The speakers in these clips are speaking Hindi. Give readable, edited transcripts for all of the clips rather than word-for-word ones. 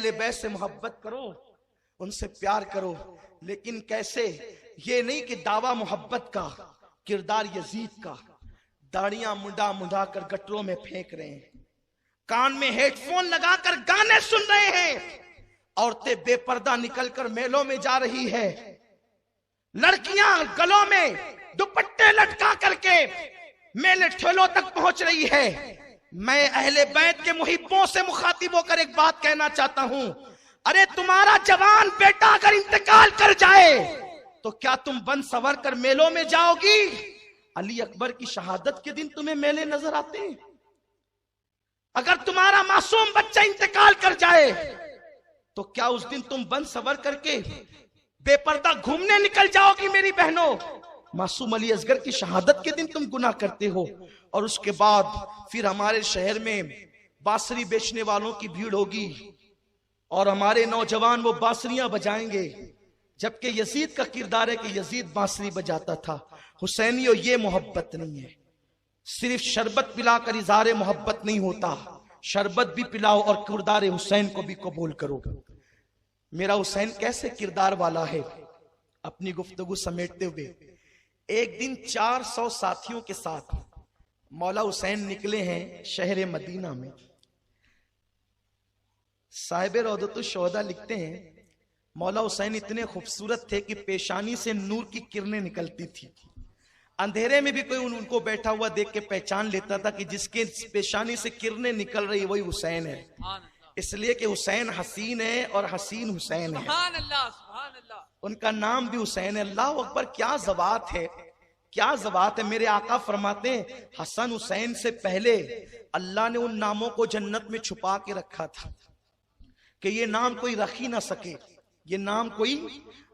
अहले बैत से मोहब्बत करो, उनसे प्यार करो, लेकिन कैसे? ये नहीं कि दावा मोहब्बत का, किरदार यजीद का। दाढ़ियां मुंडा मुंडा कर गटरों में फेंक रहे हैं, कान में हेडफोन लगाकर गाने सुन रहे हैं, औरतें बेपर्दा निकलकर मेलों में जा रही है, लड़कियां गलों में दुपट्टे लटका करके मेले ठेलों तक पहुंच रही है। मैं अहले बैत के मुहिब्बों से मुखातिब होकर एक बात कहना चाहता हूं, अरे तुम्हारा जवान बेटा अगर इंतकाल कर जाए तो क्या तुम बन सवर कर मेलों में जाओगी? अली अकबर की शहादत के दिन तुम्हें मेले नजर आते हैं? अगर तुम्हारा मासूम बच्चा इंतकाल कर जाए तो क्या उस दिन तुम बन सवर करके बेपर्दा घूमने निकल जाओगी? मेरी बहनों, मासूम अली असगर की शहादत के दिन तुम गुनाह करते हो, और उसके बाद फिर हमारे शहर में बांसुरी बेचने वालों की भीड़ होगी और हमारे नौजवान वो बांसुरियां बजाएंगे, जबकि यजीद का किरदार है कि यजीद बांसुरी बजाता था। हुसैनियों, ये मोहब्बत नहीं है। सिर्फ शरबत पिलाकर इज़हार मोहब्बत नहीं होता, शरबत भी पिलाओ और किरदार हुसैन को भी कबूल करो। मेरा हुसैन कैसे किरदार वाला है? अपनी गुफ्तगू समेटते हुए, एक दिन 400 साथियों के साथ मौला हुसैन निकले हैं शहर मदीना में। साहिब रौदतुश शोहदा लिखते हैं, मौला हुसैन इतने खूबसूरत थे कि पेशानी से नूर की किरणें निकलती थी। अंधेरे में भी कोई उनको बैठा हुआ देख के पहचान लेता था कि जिसके पेशानी से किरणें निकल रही वही हुसैन है, इसलिए कि हुसैन हसीन है और हसीन हुसैन है। उनका नाम भी हुसैन है। अल्लाह अकबर, क्या ज़बात है, क्या ज़बात है। मेरे आका फरमाते हैं, हसन हुसैन से पहले अल्लाह ने उन नामों को जन्नत में छुपा के रखा था कि ये नाम कोई रख ही ना सके, ये नाम कोई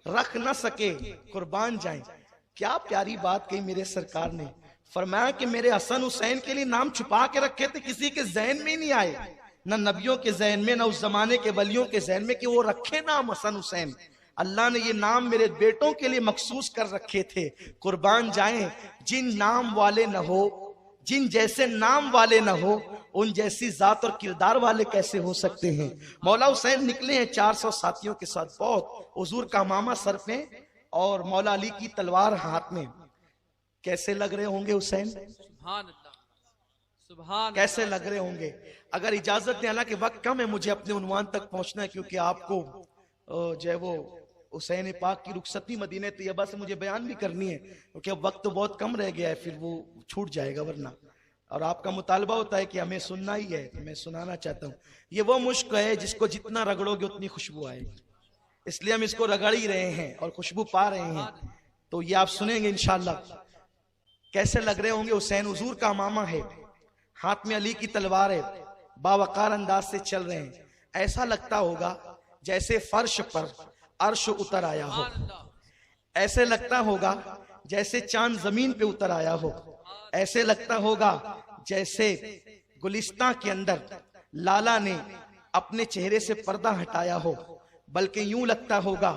रख ना सके, कुर्बान जाए। क्या प्यारी बात कही मेरे सरकार ने। फरमाया कि मेरे हसन हुसैन के लिए नाम छुपा के रखे थे, किसी के जहन में नहीं आए, न नबियों के जहन में, न उस जमाने के वलियों के जहन में कि वो रखे नाम हसन हुसैन। अल्लाह ने ये नाम मेरे बेटों के लिए मखसूस कर रखे थे। कुर्बान जाएं, जिन नाम वाले न हो, जिन जैसे नाम वाले न हो, उन जैसी जात और किरदार वाले कैसे हो सकते हैं। मौला हुसैन निकले हैं 400 साथियों के साथ। बहुत हुजूर का मामा सर पे और मौला अली की तलवार हाथ में। कैसे लग रहे होंगे हुसैन? सुभान अल्लाह, सुभान कैसे लग रहे होंगे? अगर इजाजत दें, हालांकि वक्त कम है, मुझे अपने उन्वान तक पहुंचना है, क्योंकि आपको जो है वो हुसैन पाक की रुखसती मदीने तैयबा से मुझे बयान भी करनी है, क्योंकि अब वक्त तो बहुत कम रह गया है, फिर वो छूट जाएगा वरना। और आपका मुतालबा होता है कि हमें सुनना ही है, तो मैं सुनाना चाहता हूँ। ये वो मुश्क है जिसको जितना रगड़ोगे उतनी खुशबू आएगी, इसलिए हम इसको रगड़ ही रहे हैं और खुशबू पा रहे हैं। तो ये आप सुनेंगे इंशाअल्लाह। कैसे लग रहे होंगे हुसैन? हुजूर का मामा है, हाथ में अली की तलवार है, बावकार अंदाज से चल रहे हैं। ऐसा लगता होगा जैसे फर्श पर अर्श उतर आया हो, ऐसे लगता होगा जैसे चांद जमीन पे उतर आया हो, ऐसे लगता होगा जैसे गुलिस्तां के अंदर लाला ने अपने चेहरे से पर्दा हटाया हो, बल्कि यूं लगता होगा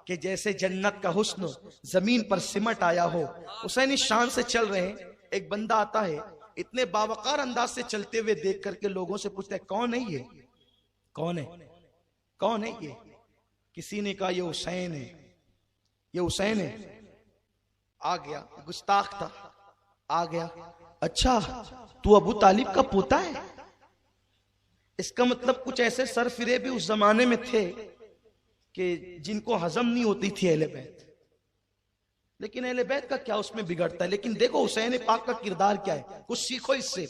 कि जैसे जन्नत का हुस्न जमीन पर सिमट आया हो। हुसैन इस शान से चल रहे हैं। एक बंदा आता है, इतने बावकार अंदाज से चलते हुए देख करके लोगों से पूछता है, कौन है ये? कौन है? कौन है ये? किसी ने कहा ये हुसैन है, ये हुसैन है। आ गया, गुस्ताख था, आ गया। अच्छा, तू अबू तालिब का पोता है? इसका मतलब कुछ ऐसे सर फिरे भी उस जमाने में थे कि जिनको हजम नहीं होती थी अहले बैत। लेकिन अहले बैत का क्या उसमें बिगड़ता है? लेकिन देखो हुसैन पाक का किरदार क्या है, कुछ सीखो इससे।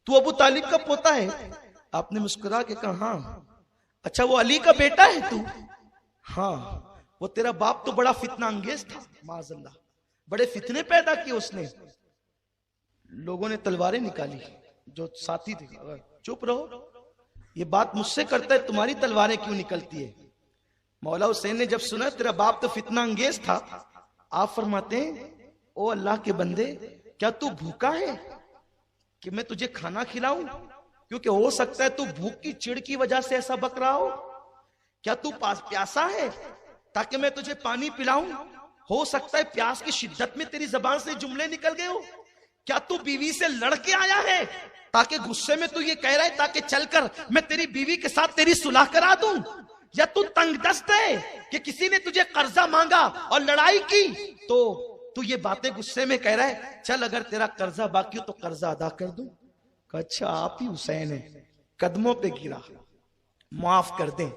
तू अबू तालिब का पोता है? आपने मुस्कुरा के कहा हाँ। अच्छा, वो अली का बेटा है तू? हाँ। वो तेरा बाप तो बड़ा फितना अंगेज था, माज़अल्लाह, बड़े फितने पैदा किए उसने। लोगों ने तलवारें निकाली, जो साथी थे। चुप रहो, ये बात मुझसे करता है, तुम्हारी तलवारें क्यों निकलती है? मौला हुसैन ने जब सुना तेरा बाप तो फितना अंगेज था, आप फरमाते हैं, ओ अल्लाह के बंदे, क्या तू भूखा है कि मैं तुझे खाना खिलाऊं? क्योंकि हो सकता है तू भूख की चिढ़ की वजह से ऐसा बक रहा हो। क्या तू प्यासा है ताकि मैं तुझे पानी पिलाऊं? हो सकता है प्यास की शिद्दत में तेरी जबान से जुमले निकल गए हो। क्या तू बीवी से लड़के आया है ताकि गुस्से में तू ये कह रहा है ताकि चलकर मैं तेरी बीवी के साथ तेरी सुलह करा दूं? या तू तंगदस्त है कि किसी ने तुझे कर्जा मांगा और लड़ाई की तो तू ये बातें गुस्से में कह रहा है चल अगर तेरा कर्जा बाकी हो तो कर्जा अदा कर दूं? अच्छा आप ही हुसैन है, कदमों पे गिरा, माफ कर दें।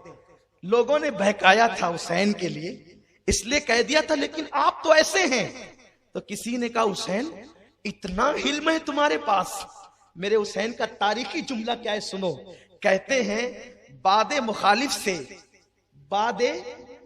लोगों ने बहकाया था हुसैन के लिए, इसलिए कह दिया था, लेकिन आप तो ऐसे हैं। तो किसी ने कहा हुसैन इतना हिल्म है तुम्हारे पास? मेरे हुसैन का तारीखी जुमला क्या है सुनो। कहते हैं बादे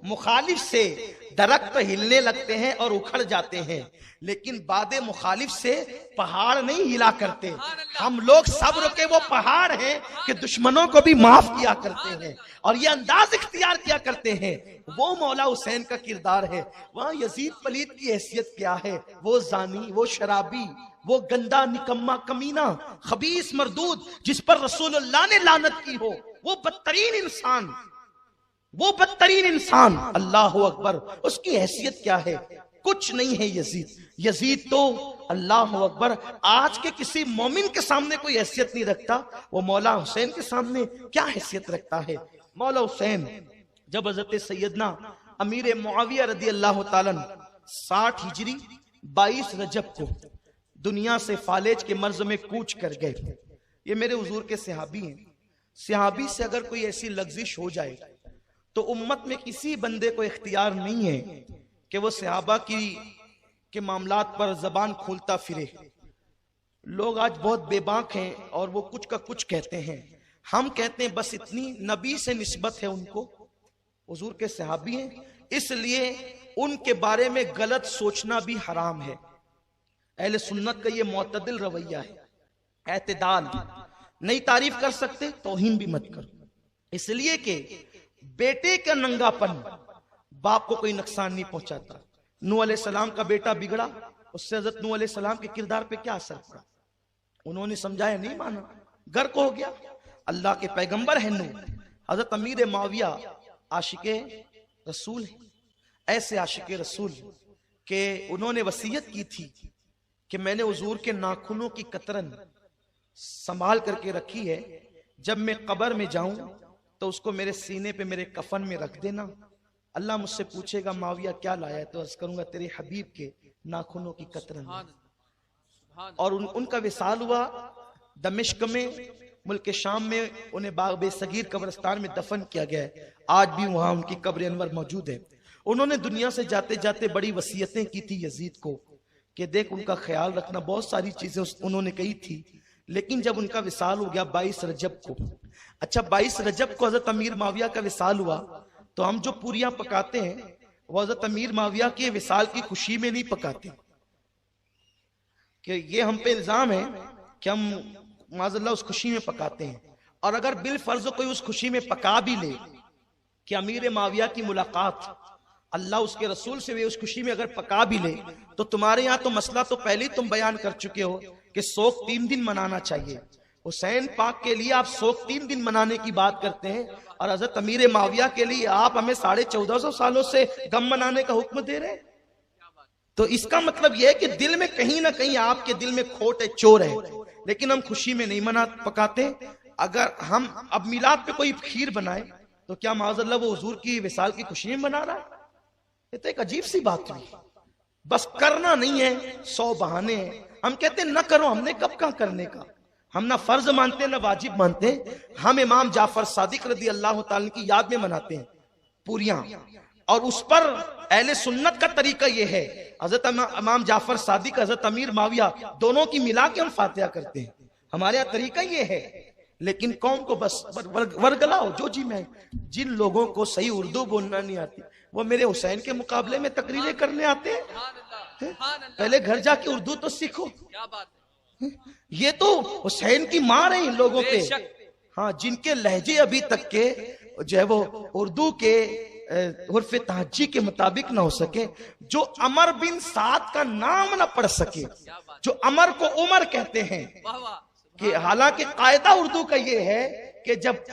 मुखालिफ से दरख्त हिलने लगते हैं और उखड़ जाते हैं, लेकिन बादे मुखालिफ से पहाड़ नहीं हिला करते। हम लोग सब्र के वो पहाड़ हैं कि दुश्मनों को भी माफ किया करते हैं और ये अंदाज इख्तियार किया करते हैं। वो मौला हुसैन का किरदार है। वहां यजीद पलीद की हैसियत क्या है? वो जानी, वो शराबी, वो गंदा निकम्मा कमीना खबीस मरदूद जिस पर रसूलुल्लाह ने लानत की हो, वो बदतरीन इंसान, अल्लाह अकबर, उसकी हैसियत क्या है? कुछ नहीं है यजीद तो अल्लाह अकबर आज के किसी मोमिन के सामने कोई हैसियत नहीं रखता, वो मौला हुसैन के सामने क्या हैसियत रखता है। मौला हुसैन जब हजरत सैयदना अमीर मुआविया रदी अल्लाह ताला 60 हिजरी 22 रजब को दुनिया से फालेज के मर्ज में कूच कर गए। ये मेरे हुजूर के सहाबी हैं। सहाबी से अगर कोई ऐसी लग्जिश हो जाए तो उम्मत में किसी बंदे को इख्तियार नहीं है कि वो सहाबा के मामलात पर जबान खोलता फिरे। लोग आज बहुत बेबाक हैं और वो कुछ का कुछ कहते हैं। हम कहते हैं बस इतनी नबी से निस्बत है उनको, हुजूर के सहाबी हैं, इसलिए उनके बारे में गलत सोचना भी हराम है। अहले सुन्नत का ये मुअतदिल रवैया है, एतदाल। नहीं तारीफ कर सकते तौहीन भी मत करो, इसलिए कि बेटे का नंगापन बाप को कोई नुकसान नहीं पहुंचाता। नूह अलैहिस्सलाम का बेटा बिगड़ा, उससे हजरत नूह अलैहिस्सलाम के किरदार पे क्या असर पड़ा? उन्होंने समझाया, नहीं माना, गर्क हो गया। अल्लाह के पैगंबर है नूह। हजरत अमीर मुआविया आशिके रसूल है, ऐसे आशिके रसूल के उन्होंने वसीयत की थी कि मैंने हुजूर के नाखूनों की कतरन संभाल करके रखी है, जब मैं कब्र में जाऊं तो उसको मेरे सीने पे मेरे कफन में रख देना। अल्लाह मुझसे पूछेगा माविया क्या लाया है, तो अर्ज करूंगा तेरे हबीब के नाखूनों की कतरन। और उनका विसाल हुआ दमिश्क में, मुल्क शाम में। उन्हें बाग सगीर कब्रिस्तान में दफन किया गया है। आज भी वहां उनकी कब्र अनवर मौजूद है। उन्होंने दुनिया से जाते जाते बड़ी वसीयतें की थी यजीद को कि देख उनका ख्याल रखना, बहुत सारी चीजें उन्होंने कही थी। लेकिन जब उनका विसाल हो गया 22 रजब को, अच्छा 22 रजब को हजरत अमीर माविया का विसाल हुआ, तो हम जो पूरियां पकाते हैं वो हजरत अमीर माविया के विसाल की खुशी में नहीं पकाते। कि ये हम पे इल्जाम है कि हम माज़अल्लाह उस खुशी में पकाते हैं। और अगर बिल फर्ज कोई उस खुशी में पका भी ले कि अमीर माविया की मुलाकात अल्लाह उसके रसूल से, वे उस खुशी में अगर पका भी ले, तो तुम्हारे यहाँ तो मसला तो पहले ही तुम बयान कर चुके हो कि शोक 3 दिन मनाना चाहिए। हुसैन पाक के लिए आप शोक 3 दिन मनाने की बात करते हैं, और हजरत अमीर माविया के लिए आप हमें 1450 सालों से गम मनाने का हुक्म दे रहे हैं। तो इसका मतलब यह है कि दिल में कहीं ना कहीं आपके दिल में खोट है, चोर है। लेकिन हम खुशी में नहीं पकाते। अगर हम अब मिलाद पे कोई खीर बनाए तो क्या माज़अल्लाह वो हुजूर की विसाल की खुशी में बना रहा है? ये तो एक अजीब सी बात हुई। बस करना नहीं है, 100 बहाने हैं। हम कहते हैं ना करो, हमने कब कहाँ करने का। हम ना फर्ज मानते हैं ना वाजिब मानते हैं। हम इमाम जाफर सादिक रदी अल्लाह ताला की याद में मनाते हैं पूरियां, और उस पर अहले सुन्नत का तरीका यह है, हजरत इमाम जाफर सादिक, हजरत अमीर माविया दोनों की मिला के हम फातिहा करते हैं। हमारे यहाँ तरीका ये है। लेकिन कौम को बस वर्गलाओ जो जी में। जिन लोगों को सही उर्दू बोलना नहीं आती वो मेरे हुसैन के मुकाबले में तकरीरें करने आते हैं। पहले घर जाके उर्दू तो सीखो। ये तो हुसैन की मार है इन लोगों पे। हाँ, जिनके लहजे अभी तक के जो है वो उर्दू के उर्फ तहज्जी के मुताबिक ना हो सके, जो अमर बिन साद का नाम ना पढ़ सके, जो अमर को उमर कहते हैं, कि हालांकि कायदा उर्दू का ये है कि जब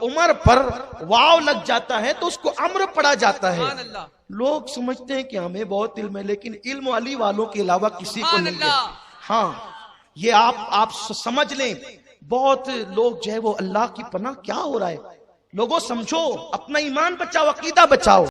उमर पर वाव लग जाता है तो उसको अम्र पढ़ा जाता है। लोग समझते हैं कि हमें बहुत इल्म है, लेकिन इल्म अली वालों के अलावा किसी को नहीं है। हाँ, ये आप समझ लें, बहुत लोग जो है वो अल्लाह की पनाह क्या हो रहा है, लोगों समझो, अपना ईमान बचाओ, अकीदा बचाओ।